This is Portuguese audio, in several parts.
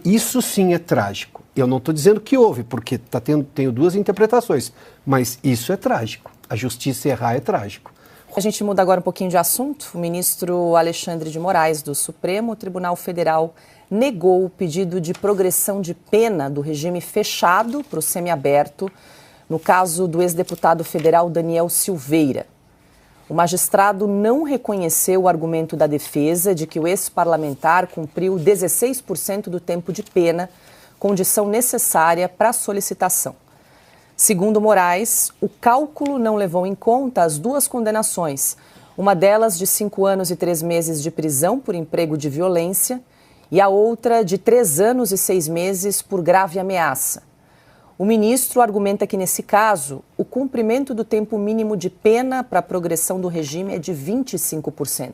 Isso sim é trágico. Eu não estou dizendo que houve, porque tenho duas interpretações, mas isso é trágico. A justiça errar é trágico. A gente muda agora um pouquinho de assunto. O ministro Alexandre de Moraes, do Supremo Tribunal Federal, negou o pedido de progressão de pena do regime fechado para o semiaberto, no caso do ex-deputado federal Daniel Silveira. O magistrado não reconheceu o argumento da defesa de que o ex-parlamentar cumpriu 16% do tempo de pena, condição necessária para a solicitação. Segundo Moraes, o cálculo não levou em conta as duas condenações, uma delas de 5 anos e 3 meses de prisão por emprego de violência e a outra de 3 anos e 6 meses por grave ameaça. O ministro argumenta que, nesse caso, o cumprimento do tempo mínimo de pena para a progressão do regime é de 25%.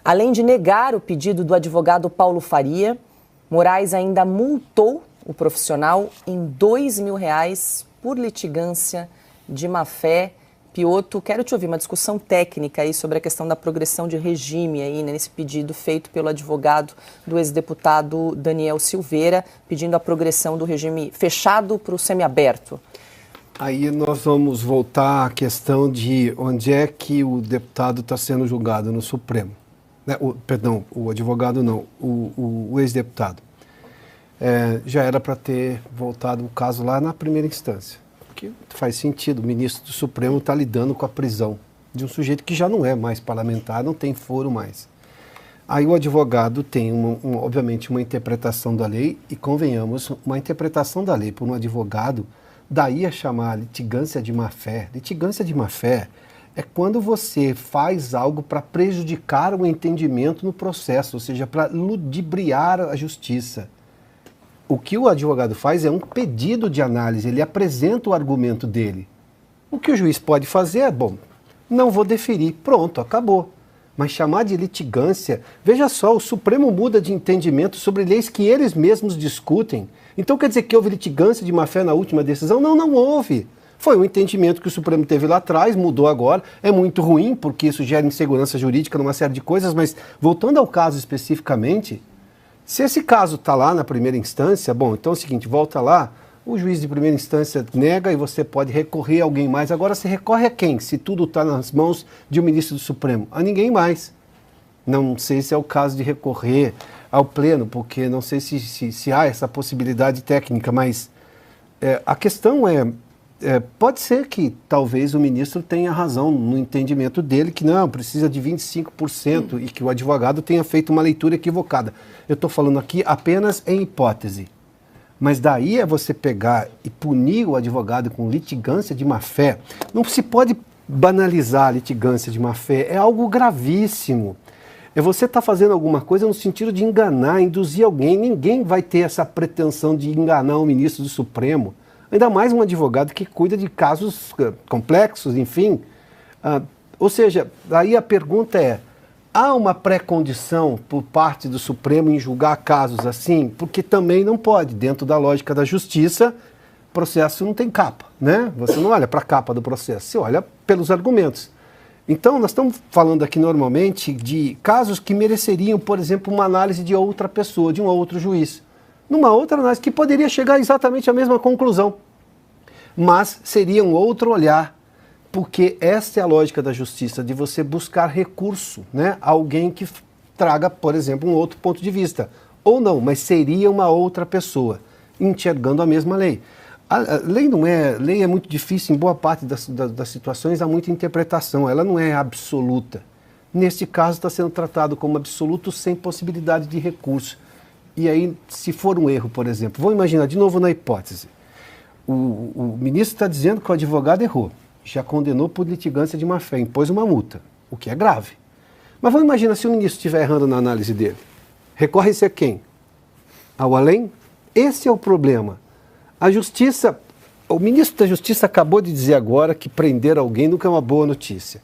Além de negar o pedido do advogado Paulo Faria, Moraes ainda multou o profissional em R$2.000 por litigância de má-fé. Piotto, quero te ouvir uma discussão técnica aí sobre a questão da progressão de regime aí, né, nesse pedido feito pelo advogado do ex-deputado Daniel Silveira, pedindo a progressão do regime fechado para o semiaberto. Aí nós vamos voltar à questão de onde é que o deputado está sendo julgado no Supremo. O advogado não, o ex-deputado. Já era para ter voltado o caso lá na primeira instância. Porque faz sentido, o ministro do Supremo está lidando com a prisão de um sujeito que já não é mais parlamentar, não tem foro mais. Aí o advogado tem, obviamente, uma interpretação da lei, e convenhamos, uma interpretação da lei por um advogado, daí a chamar litigância de má-fé. Litigância de má-fé é quando você faz algo para prejudicar o entendimento no processo, ou seja, para ludibriar a justiça. O que o advogado faz é um pedido de análise, ele apresenta o argumento dele. O que o juiz pode fazer é, não vou deferir, pronto, acabou. Mas chamar de litigância, veja só, o Supremo muda de entendimento sobre leis que eles mesmos discutem. Então quer dizer que houve litigância de má-fé na última decisão? Não, não houve. Foi um entendimento que o Supremo teve lá atrás, mudou agora. É muito ruim, porque isso gera insegurança jurídica numa série de coisas, mas voltando ao caso especificamente, se esse caso está lá na primeira instância, então é o seguinte, volta lá, o juiz de primeira instância nega e você pode recorrer a alguém mais. Agora, você recorre a quem? Se tudo está nas mãos de um ministro do Supremo? A ninguém mais. Não sei se é o caso de recorrer ao pleno, porque não sei se há essa possibilidade técnica, mas a questão pode ser que talvez o ministro tenha razão no entendimento dele, que não, precisa de 25% e que o advogado tenha feito uma leitura equivocada. Eu estou falando aqui apenas em hipótese. Mas daí é você pegar e punir o advogado com litigância de má-fé. Não se pode banalizar a litigância de má-fé, é algo gravíssimo. Você está fazendo alguma coisa no sentido de enganar, induzir alguém. Ninguém vai ter essa pretensão de enganar o ministro do Supremo. Ainda mais um advogado que cuida de casos complexos, enfim. Ou seja, aí a pergunta é, há uma pré-condição por parte do Supremo em julgar casos assim? Porque também não pode, dentro da lógica da justiça, processo não tem capa, né? Você não olha para a capa do processo, você olha pelos argumentos. Então, nós estamos falando aqui normalmente de casos que mereceriam, por exemplo, uma análise de outra pessoa, de um outro juiz. Numa outra análise que poderia chegar exatamente à mesma conclusão, mas seria um outro olhar, porque essa é a lógica da justiça, de você buscar recurso, né? Alguém que traga, por exemplo, um outro ponto de vista, ou não, mas seria uma outra pessoa, enxergando a mesma lei. A lei é muito difícil, em boa parte das situações há muita interpretação, ela não é absoluta. Neste caso está sendo tratado como absoluto sem possibilidade de recurso. E aí, se for um erro, por exemplo, vamos imaginar de novo na hipótese, o ministro está dizendo que o advogado errou, já condenou por litigância de má-fé, impôs uma multa, o que é grave. Mas vamos imaginar se o ministro estiver errando na análise dele. Recorre-se a quem? Ao além? Esse é o problema. A justiça, o ministro da Justiça acabou de dizer agora que prender alguém nunca é uma boa notícia.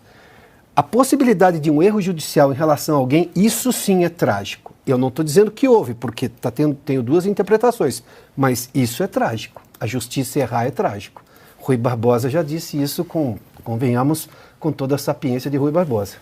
A possibilidade de um erro judicial em relação a alguém, isso sim é trágico. Eu não estou dizendo que houve, porque tenho duas interpretações, mas isso é trágico. A justiça errar é trágico. Rui Barbosa já disse isso, convenhamos, com toda a sapiência de Rui Barbosa.